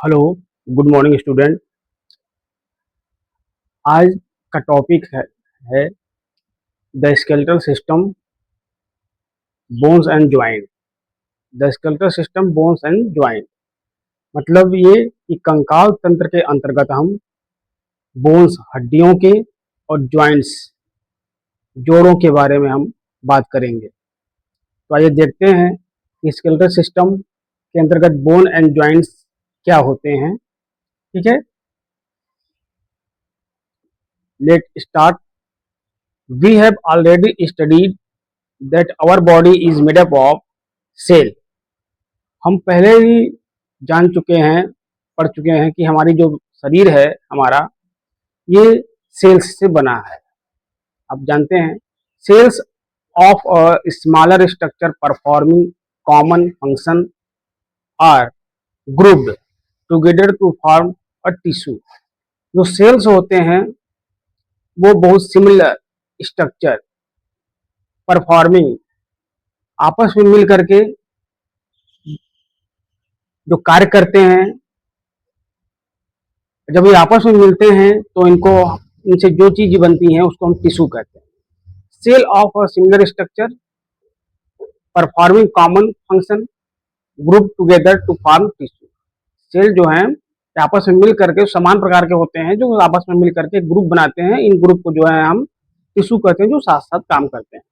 Hello, good morning student. आज का topic है the skeletal system, bones and joint. The skeletal system, bones and joint मतलब ये कि कंकाल तंत्र के अंतर्गत हम बोन्स हड्डियों के और ज्वाइंट्स जोड़ों के बारे में हम बात करेंगे। तो आइए देखते हैं कि स्केलेटल सिस्टम के अंतर्गत बोन एंड ज्वाइंट्स क्या होते हैं। ठीक है, let start. We have already studied that our body is made up of cell। हम पहले ही जान चुके हैं, पढ़ चुके हैं कि हमारी जो शरीर है हमारा, ये सेल्स से बना है। आप जानते हैं cells of a smaller structure performing common function are grouped together to form a tissue. जो सेल्स होते हैं वो बहुत सिमिलर स्ट्रक्चर परफॉर्मिंग, आपस में मिल करके जो कार्य करते हैं, जब ये आपस में मिलते हैं तो इनसे जो चीज बनती है उसको हम टिश्यू कहते हैं। Cell of a similar structure performing common function group together to form tissue. Cell जो है आपस में मिल करके समान प्रकार के होते हैं, जो आपस में मिल करके ग्रुप बनाते हैं। इन ग्रुप को जो है हम टिश्यू कहते हैं, जो साथ साथ काम करते हैं।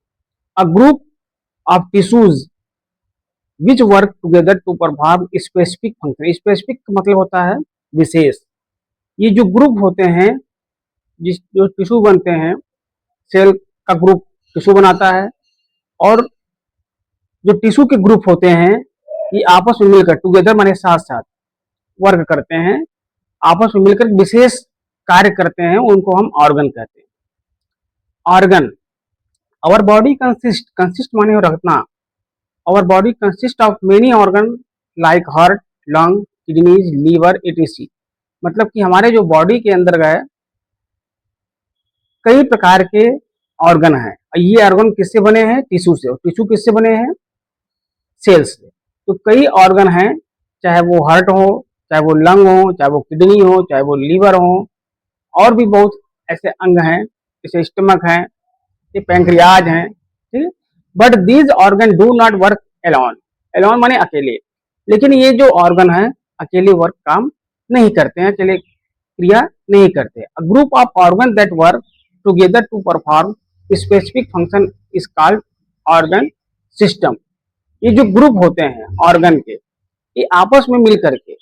A group of tissues which work together to perform specific function. Specific मतलब होता है विशेष। ये जो ग्रुप होते हैं, जिस जो टिश्यू बनते हैं, सेल का ग्रुप टिश्यू बनाता है, और जो टिश्यू के ग्रुप होते हैं ये आपस में मिलकर टुगेदर माने साथ साथ वर्क करते हैं, आपस में मिलकर विशेष कार्य करते हैं, उनको हम ऑर्गन कहते हैं। ऑर्गन, आवर बॉडी कंसिस्ट माने रखना। Our body consist of many organ like heart, lung, kidneys, liver etc. मतलब कि हमारे जो बॉडी के अंदर गए कई प्रकार के ऑर्गन हैं। ये ऑर्गन किससे बने हैं? टिश्यू से। और टिश्यू किससे बने हैं? सेल्स से। तो कई ऑर्गन हैं, चाहे वो हार्ट हो, चाहे वो लंग हो, चाहे वो किडनी हो, चाहे वो लीवर हो, और भी बहुत ऐसे अंग हैं, जैसे स्टमक हैं, ये पैंक्रियाज हैं। ठीक, but these organ do not work alone. Alone माने अकेले। लेकिन ये जो ऑर्गन है अकेले वर्क काम नहीं करते हैं, अकेले क्रिया नहीं करते। A group of organ that work together to perform specific function is called organ system. ये जो ग्रुप होते हैं ऑर्गन के, ये आपस में मिल करके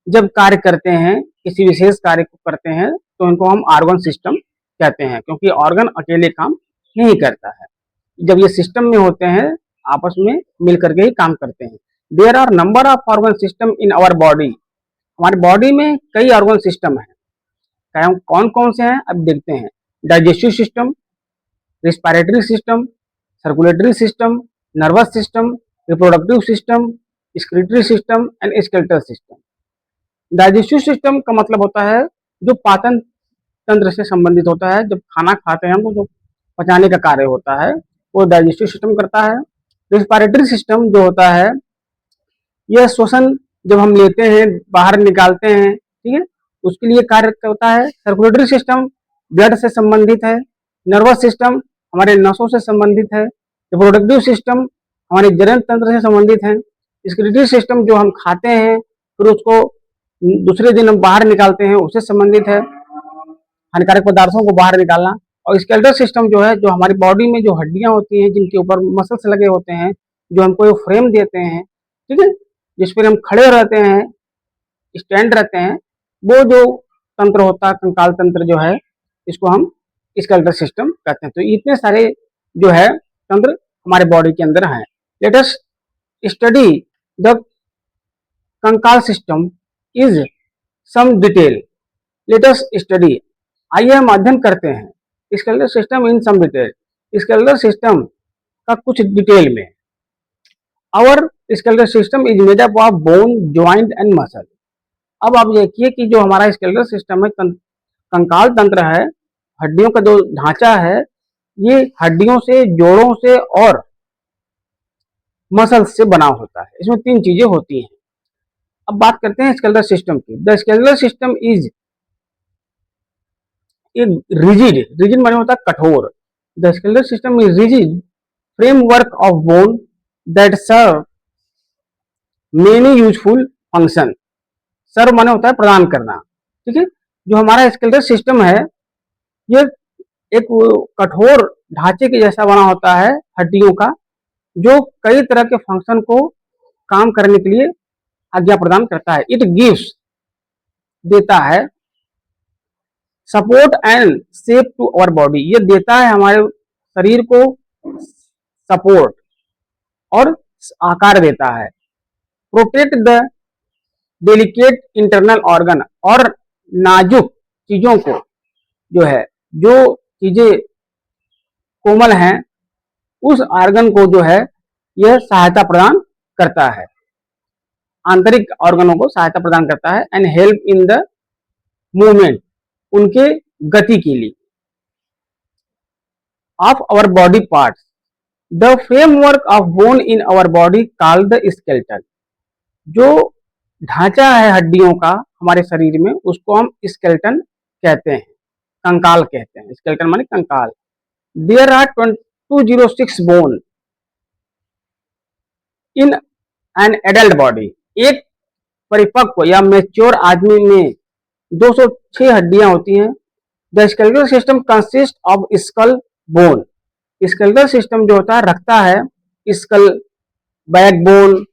जब कार्य करते हैं, किसी विशेष कार्य को करते हैं, तो इनको हम ऑर्गन सिस्टम कहते हैं, क्योंकि ऑर्गन अकेले काम नहीं करता है। जब ये सिस्टम में होते हैं आपस में मिल करके ही काम करते हैं। There are number of organ system in our body. हमारी बॉडी में कई ऑर्गन सिस्टम है। कौन कौन से हैं अब देखते हैं। Digestive system, respiratory system, circulatory system, nervous system, reproductive system, excretory system and skeletal system. Digestive system का मतलब होता है जो पाचन तंत्र से संबंधित होता है। जब खाना खाते हैं हम तो जो पचाने का कार्य होता है वो डाइजेस्टिव सिस्टम करता है। रिस्पायरेटरी सिस्टम जो होता है, यह श्वसन जब हम लेते हैं बाहर निकालते हैं, ठीक है, उसके लिए कार्य होता है। सर्कुलेटरी सिस्टम ब्लड से संबंधित है। नर्वस सिस्टम हमारे नसों से संबंधित है। रिप्रोडक्टिव सिस्टम हमारे जनन तंत्र से संबंधित है। एक्सक्रीटरी सिस्टम जो हम खाते हैं फिर उसको दूसरे दिन हम बाहर निकालते हैं, उससे संबंधित है, हानिकारक पदार्थों को बाहर निकालना। और स्केलेटल सिस्टम जो है, जो हमारी बॉडी में जो हड्डियां होती हैं, जिनके ऊपर मसल्स लगे होते हैं, जो हमको फ्रेम देते हैं, ठीक है, जिस पर हम खड़े रहते हैं, स्टैंड रहते हैं, वो जो तंत्र होता है, कंकाल तंत्र जो है, इसको हम स्केलेटल सिस्टम कहते हैं। तो इतने सारे जो है तंत्र हमारे बॉडी के अंदर हैं। लेट अस स्टडी द कंकाल system is some detail. Let us study, आइए हम अध्ययन करते हैं skeletal system in some detail. Skeletal system का कुछ डिटेल में। Our skeletal system is made up of bone, joint and muscle. अब आप देखिए कि जो हमारा स्केलेटल सिस्टम है, कंकाल तंत्र है, हड्डियों का जो ढांचा है, ये हड्डियों से, जोड़ों से और मसल्स से बना होता है। इसमें तीन चीजें होती हैं। अब बात करते हैं स्केलेटल सिस्टम की। The skeletal system is rigid, rigid माने होता है कठोर। The skeletal system is rigid framework of bone that serve many useful function. Serve माने होता है प्रदान करना, ठीक है। जो हमारा स्केलेटल सिस्टम है ये एक कठोर ढांचे के जैसा बना होता है हड्डियों का, जो कई तरह के फंक्शन को काम करने के लिए आज्ञा प्रदान करता है। इट गिव्स देता है support and shape to our body, ये देता है हमारे शरीर को सपोर्ट और आकार देता है। Protect the delicate internal organ, और नाजुक चीजों को जो है, जो चीजें कोमल हैं उस ऑर्गन को जो है यह सहायता प्रदान करता है, आंतरिक ऑर्गनों को सहायता प्रदान करता है। And help in the movement, उनके गति के लिए। Of our body parts, the framework of bone in our body called the skeleton, जो ढांचा है हड्डियों का हमारे शरीर में उसको हम स्केलेटन कहते हैं, कंकाल कहते हैं। स्केलेटन माने कंकाल। There are 206 bone in an adult body, एक परिपक्व या मैच्योर आदमी में 206 हड्डियां होती हैं। The skeletal system consist of skull bone, skeletal system जो होता है रखता है skull, backbone,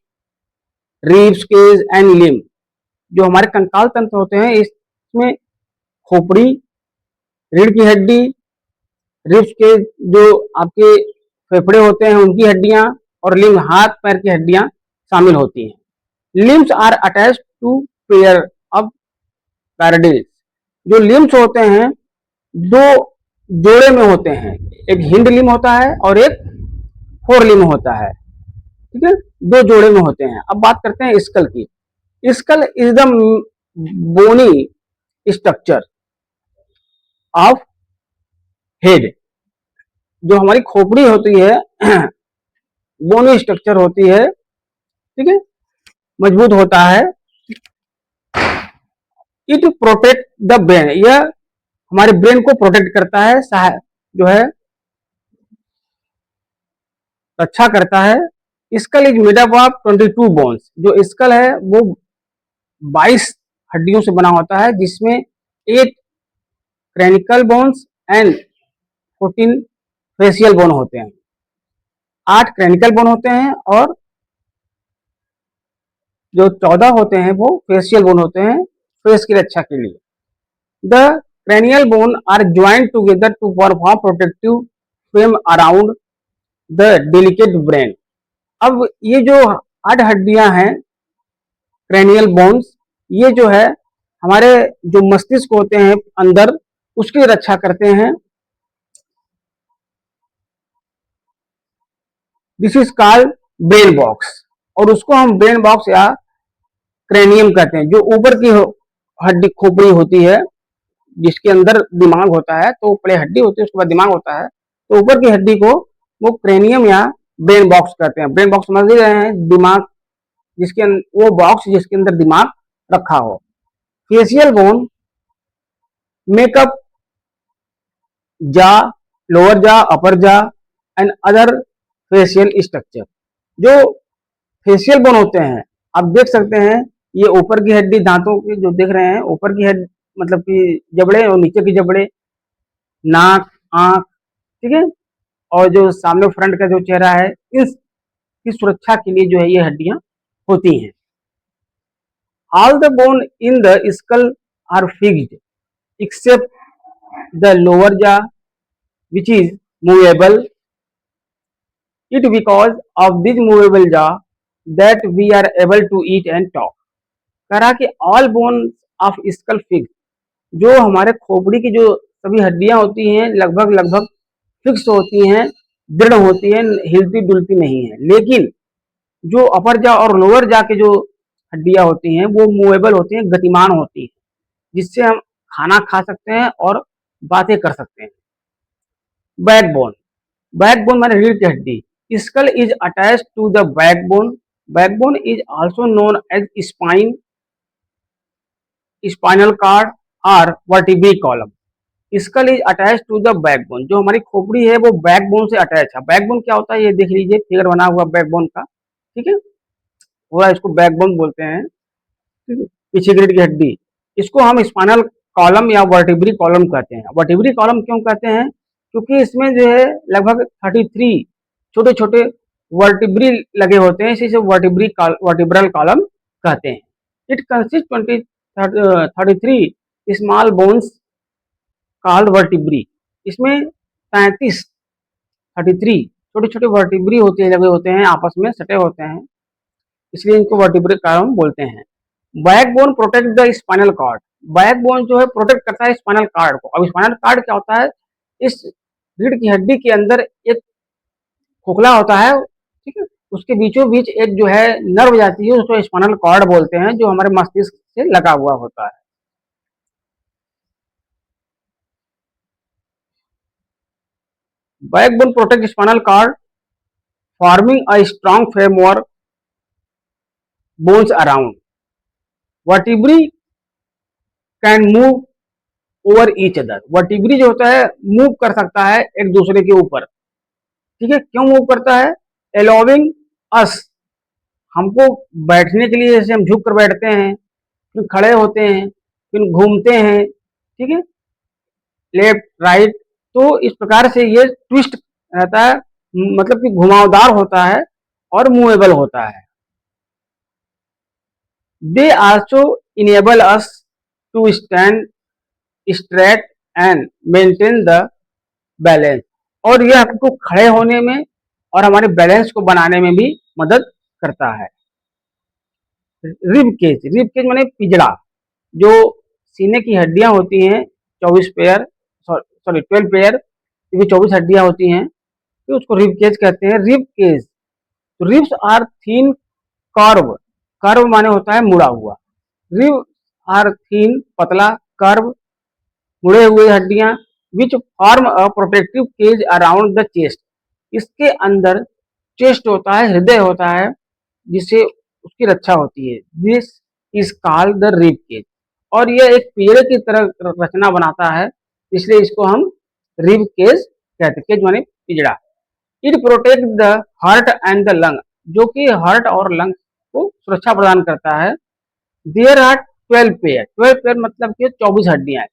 ribs, cage and limb. जो हमारे कंकाल तंत्र होते हैं इसमें खोपड़ी, रीढ़ की हड्डी, रिब्स के जो आपके फेफड़े होते हैं उनकी हड्डियां, और लिम्ब हाथ पैर की हड्डियां शामिल होती हैं। Limbs are attach to pair of girdles, जो लिम्स होते हैं दो जोड़े में होते हैं, एक हिंड लिम्ब होता है और एक फोर लिम्ब होता है, ठीक है, दो जोड़े में होते हैं। अब बात करते हैं स्कल की। Skull is the bony structure of head, जो हमारी खोपड़ी होती है बोनी स्ट्रक्चर होती है, ठीक है, मजबूत होता है। इट प्रोटेक्ट द ब्रेन, यह हमारे ब्रेन को प्रोटेक्ट करता है, जो है रक्षा करता है। Skull is made up of 22 bones, जो स्कल है वो 22 हड्डियों से बना होता है, जिसमें 8 क्रैनिकल बोन्स एंड 14 फेशियल बोन होते हैं। 8 क्रैनिकल बोन होते हैं और जो 14 होते हैं वो फेशियल बोन होते हैं, फेस की रक्षा के लिए। The cranial bone are joined together to perform protective frame around the delicate brain। अब ये जो 8 हड्डियां हैं cranial bones, ये जो है हमारे जो मस्तिष्क होते हैं अंदर उसकी रक्षा करते हैं। This is called brain box, और उसको हम ब्रेन बॉक्स या क्रेनियम कहते हैं। जो ऊपर की हड्डी खोपड़ी होती है जिसके अंदर दिमाग होता है, तो पहले हड्डी होती है उसके बाद दिमाग होता है, तो ऊपर की हड्डी को वो क्रेनियम या ब्रेन बॉक्स कहते हैं। ब्रेन बॉक्स समझ ही रहे हैं, दिमाग जिसके वो बॉक्स जिसके अंदर दिमाग रखा हो। फेशियल बोन मेकअप जा, लोअर जा, अपर जा एंड अदर फेशियल स्ट्रक्चर। जो फेशियल बोन होते हैं आप देख सकते हैं, ये ऊपर की हड्डी दांतों की जो देख रहे हैं, ऊपर की हड्डी मतलब कि जबड़े और नीचे की जबड़े, नाक, आंख, ठीक है, और जो सामने फ्रंट का जो चेहरा है, इसकी सुरक्षा के लिए जो है ये हड्डियां होती हैं। All the bone in the skull are fixed except the lower jaw which is movable. It because of this movable jaw that we are able to eat and talk. कह रहा कि all bone of skull fix, जो हमारे खोपड़ी की जो सभी हड्डियां होती हैं लगभग लगभग फिक्स होती हैं, दृढ़ होती हैं, हिलती डुलती नहीं है। लेकिन जो अपर जा और लोअर जा के जो हड्डियां होती हैं वो मूवेबल होती हैं, गतिमान होती हैं, जिससे हम खाना खा सकते हैं और बातें कर सकते हैं। बैकबोन, बैकबोन माने रीढ़ की हड्डी। Skull is attached to the backbone. Backbone is also known as spine spinal cord और vertebral column. Skull is attach to the backbone. जो हमारी खोपड़ी है वो बैकबोन से अटैच है। बैकबोन क्या होता है ये देख लीजिए, फिगर बना हुआ बैकबोन का, ठीक है, पूरा इसको बैकबोन बोलते हैं, ठीक है? पीछे रीढ़ की हड्डी, इसको हम स्पाइनल कॉलम या वर्टिब्री कॉलम कहते हैं। वर्टिब्री कॉलम क्यों कहते हैं? क्योंकि इसमें जो है लगभग 33 छोटे छोटे वर्टिब्री लगे होते हैं, इसी से वर्टिब्रल कॉलम कहते हैं। It consist 33 small bones called vertebrae. इसमें 33 छोटे छोटे वर्टिब्री होते हैं, लगे होते हैं, आपस में सटे होते हैं, इसलिए इनको वर्टिब्रल कॉलम बोलते हैं। Backbone protect the spinal cord. Backbone जो है प्रोटेक्ट करता है स्पाइनल कार्ड को। अब स्पाइनल कार्ड क्या होता है? इस रीढ़ की हड्डी के अंदर एक खोखला होता है, ठीक है, उसके बीचों बीच एक जो है नर्व जाती है, उसको स्पाइनल कॉर्ड बोलते हैं, जो हमारे मस्तिष्क से लगा हुआ होता है। Backbone protect spinal cord forming a strong framework bones around. Vertebrae can move over each other. Vertebrae जो होता है मूव कर सकता है एक दूसरे के ऊपर, ठीक है, क्यों मूव करता है? अलाउविंग अस, हमको बैठने के लिए, जैसे हम झुक कर बैठते हैं, फिर खड़े होते हैं, फिर घूमते हैं, ठीक है, लेफ्ट राइट, तो इस प्रकार से ये ट्विस्ट रहता है, मतलब कि घुमावदार होता है और मूवेबल होता है। They also enable us to stand straight and maintain the balance. और यह हमको खड़े होने में और हमारे बैलेंस को बनाने में भी मदद करता है। रिब केज, रिब केज माने पिजड़ा। जो सीने की हड्डियां होती हैं 24 पेयर, सॉरी 12 पेयर, क्योंकि 24 हड्डियां होती हैं, तो उसको रिब केज कहते हैं। रिब केज, तो ribs are thin curve, curve माने होता है मुड़ा हुआ, रिब आर थीन पतला, कर्व मुड़े हुए हड्डियां, which form a protective cage around the chest. इसके अंदर चेस्ट होता है, हृदय होता है, जिससे उसकी रक्षा होती है। This is called the rib cage. और यह एक पिंजरे की तरह रचना बनाता है, इसलिए इसको हम रिब केज कहते हैं। केज माने पिंजरा। It protect the heart and the lung, जो कि हार्ट और लंग को सुरक्षा प्रदान करता है। देयर आर 12 पेयर, 12 पेयर मतलब कि 24 हड्डियां,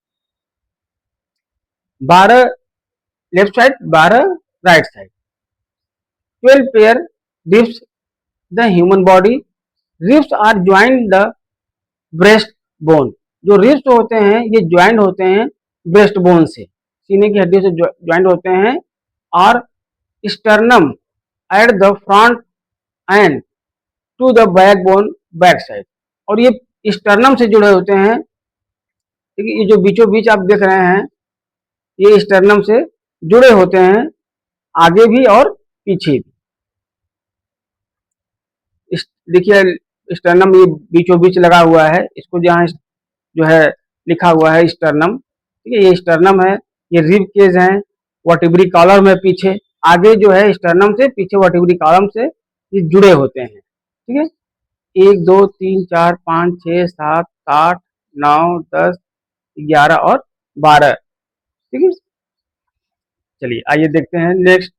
12 left side, 12 right side. 12 pair ribs the human body. Ribs are joined the breast bone. जो रिब्स होते हैं ये ज्वाइंट होते हैं ब्रेस्ट बोन से, सीने की हड्डी से ज्वाइंट होते हैं, और sternum at the front end to the back bone back side. और ये स्टर्नम से जुड़े होते हैं, ठीक है, ये जो बीचों बीच आप देख रहे हैं ये स्टर्नम से जुड़े होते हैं, आगे भी और पीछे भी। देखिए स्टर्नम ये बीचों बीच लगा हुआ है, इसको जहाँ जो है लिखा हुआ है स्टर्नम, ठीक है, ये स्टर्नम है, ये रिब केज है, वर्टिब्री कॉलम है पीछे, आगे जो है स्टर्नम से, पीछे वर्टिब्री कॉलम से ये जुड़े होते हैं, ठीक है। 1 2 3 4 5 6 7 8 9 10 11 और 12, ठीक है। चलिए आइए देखते हैं next.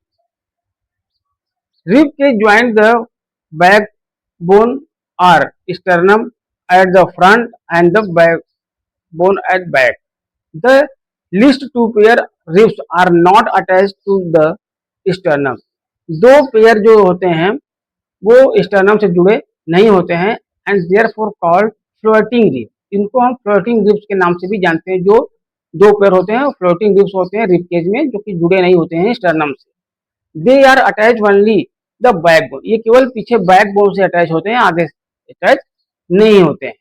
Rib cage joint the back bone or sternum at the front and the back bone at back. The least two pair ribs are not attached to the sternum. दो पेयर जो होते हैं वो स्टर्नम से जुड़े नहीं होते हैं, and therefore called floating rib. इनको हम फ्लोटिंग रिब्स के नाम से भी जानते हैं। जो दो पेयर होते हैं फ्लोटिंग रिब्स होते हैं रिब केज में, जो कि जुड़े नहीं होते हैं स्टर्नम से। They are attach only the backbone, ये केवल पीछे बैकबोन से अटैच होते हैं, आगे अटैच नहीं होते हैं।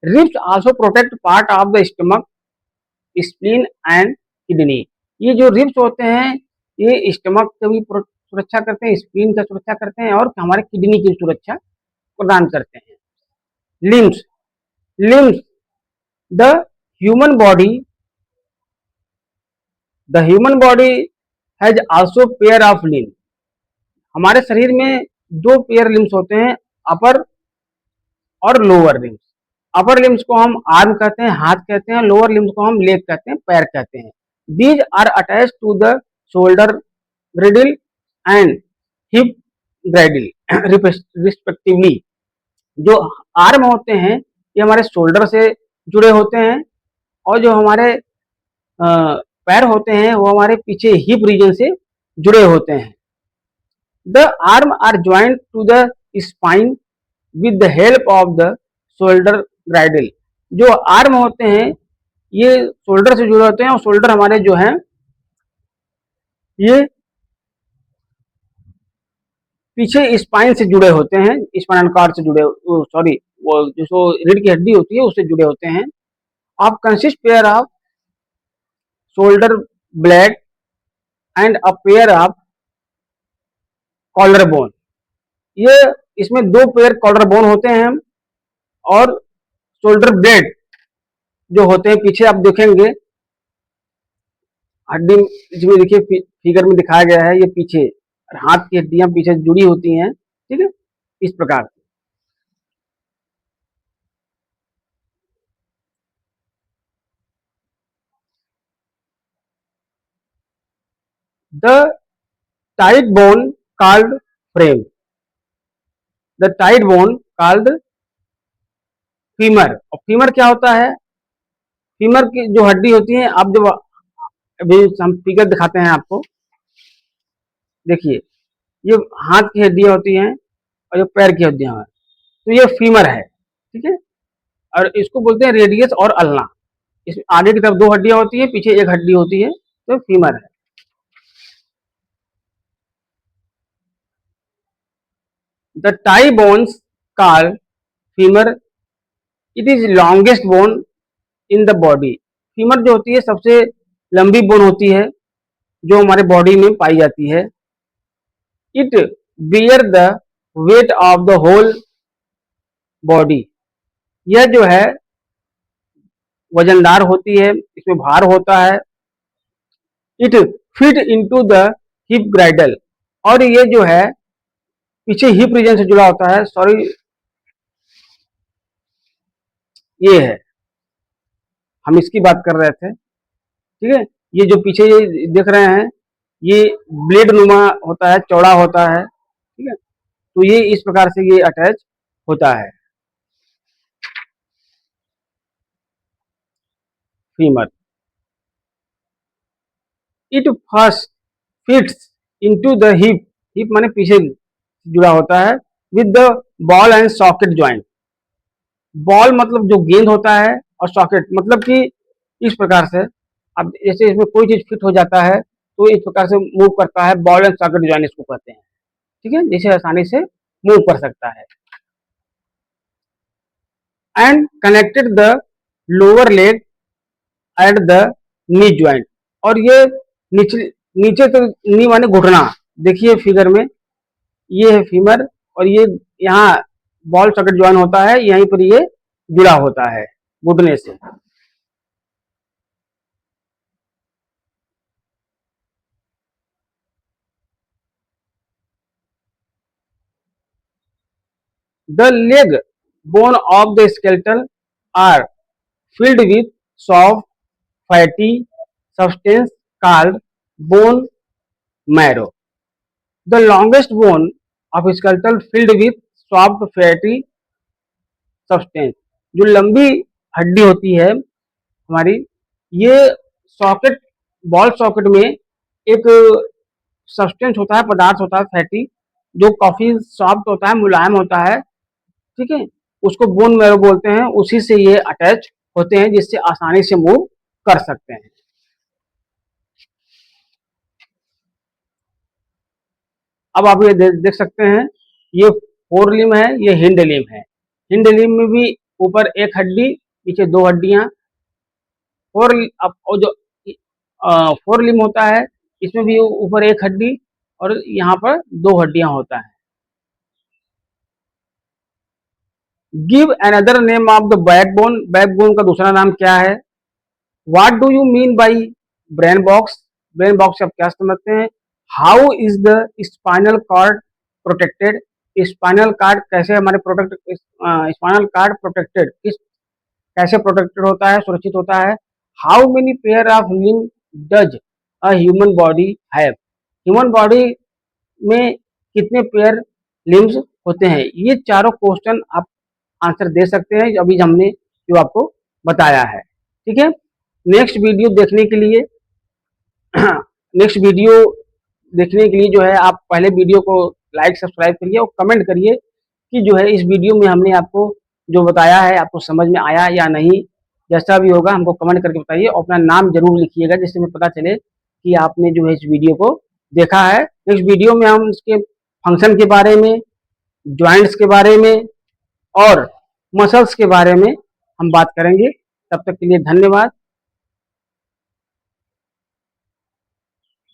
Ribs also protect part of the stomach, spleen and kidney. ये जो रिब्स होते हैं ये स्टमक की भी सुरक्षा करते हैं, स्प्लीन का सुरक्षा करते हैं, और हमारे किडनी की सुरक्षा प्रदान करते हैं। Limbs, limbs, the human body, the human body has also pair of limbs. हमारे शरीर में दो पेयर लिम्स होते हैं, अपर और लोअर लिम्स। अपर लिम्स को हम आर्म कहते हैं, हाथ कहते हैं, लोअर लिम्स को हम लेग कहते हैं, पैर कहते हैं। These are attach to the shoulder girdle and hip girdle respectively. जो आर्म होते हैं ये हमारे शोल्डर से जुड़े होते हैं, और जो हमारे पैर होते हैं वो हमारे पीछे हिप रीजन से जुड़े होते हैं। The arm are joint to the spine with the help of the shoulder girdle. जो आर्म होते हैं ये शोल्डर से जुड़े होते हैं, और शोल्डर हमारे जो हैं ये पीछे स्पाइन से जुड़े होते हैं, स्पाइनल कॉर्ड से जुड़े, सॉरी वो जो रीढ़ की हड्डी होती है उससे जुड़े होते हैं। आप consist pair of shoulder blade and a pair of collar bone. ये इसमें दो पेयर कॉलर बोन होते हैं, और शोल्डर ब्लेड जो होते हैं पीछे आप देखेंगे हड्डी, इसमें देखिए फिगर में दिखाया गया है, ये पीछे हाथ की हड्डियां पीछे जुड़ी होती हैं, ठीक है, इस प्रकार। The tight bone called frame, the tight bone called femur. और फीमर क्या होता है? फीमर की जो हड्डी होती है, आप जब अभी हम फिगर दिखाते हैं आपको, देखिए ये हाथ की हड्डियां होती हैं और ये पैर की हड्डियां हैं, तो ये फीमर है, ठीक है। और इसको बोलते हैं रेडियस और अल्ना। इस आगे की तरफ दो हड्डियां होती है, पीछे एक हड्डी होती है, तो फीमर है। The tie bones called femur, it is longest bone in the body. Femur जो होती है सबसे लंबी बोन होती है जो हमारे बॉडी में पाई जाती है। It bear the weight of the whole body. यह जो है वजनदार होती है, इसमें भार होता है। It fit into the hip girdle, और ये जो है पीछे हिप रीजन से जुड़ा होता है, सॉरी ये है, हम इसकी बात कर रहे थे, ठीक है। ये जो पीछे ये देख रहे हैं ये ब्लेड नुमा होता है, चौड़ा होता है, ठीक है। तो ये इस प्रकार से ये अटैच होता है femur. It first fits into the hip, hip माने पीछे जुड़ा होता है, with the ball and socket joint. Ball मतलब जो गेंद होता है, और सॉकेट मतलब कि इस प्रकार से अब जैसे इसमें कोई चीज फिट हो जाता है तो इस प्रकार से मूव करता है, बॉल एंड सॉकेट ज्वाइंट इसको कहते हैं, ठीक है, जिसे आसानी से मूव कर सकता है। And connected the lower leg at the knee joint. और ये नीचे नीचे तो नी माने घुटना, देखिए फिगर में ये है फीमर, और ये यहाँ बॉल सॉकेट ज्वाइन होता है, यहीं पर ये जुड़ा होता है घुटने से। The leg bone of the skeleton are filled with soft fatty substance called bone marrow. The longest bone of skeletal filled with soft fatty substance। जो लंबी हड्डी होती है हमारी, ये सॉकेट, बॉल सॉकेट में एक सब्सटेंस होता है, पदार्थ होता है फैटी, जो काफी सॉफ्ट होता है, मुलायम होता है, ठीक है, उसको बोन मैरो बोलते हैं। उसी से ये अटैच होते हैं, जिससे आसानी से मूव कर सकते हैं। अब आप ये देख सकते हैं, ये फोर लिम है, ये हिंड लिम है। हिंड लिम में भी ऊपर एक हड्डी, पीछे दो हड्डियां। फोर और जो फोर लिम होता है इसमें भी ऊपर एक हड्डी और यहाँ पर दो हड्डियां होता है। Give another name of the backbone, backbone का दूसरा नाम क्या है? What do you mean by brain box, brain box से आप क्या समझते हैं? How is the spinal cord protected, spinal cord कैसे हमारे प्रोटेक्ट, स्पाइनल कार्ड प्रोटेक्टेड किस कैसे प्रोटेक्टेड होता है, सुरक्षित होता है। How many pair of limb does a human body have, human body में कितने पेयर लिम्स होते हैं। ये चारों क्वेश्चन आप आंसर दे सकते हैं अभी हमने जो आपको बताया है। ठीक है, नेक्स्ट वीडियो देखने के लिए नेक्स्ट वीडियो देखने के लिए जो है आप पहले वीडियो को लाइक सब्सक्राइब करिए और कमेंट करिए कि जो है इस वीडियो में हमने आपको जो बताया है आपको समझ में आया या नहीं। जैसा भी होगा हमको कमेंट करके बताइए और अपना नाम जरूर लिखिएगा जिससे हमें पता चले कि आपने जो है इस वीडियो को देखा है। नेक्स्ट वीडियो में हम इसके फंक्शन के बारे में, जॉइंट्स के बारे में और मसल्स के बारे में हम बात करेंगे। तब तक के लिए धन्यवाद।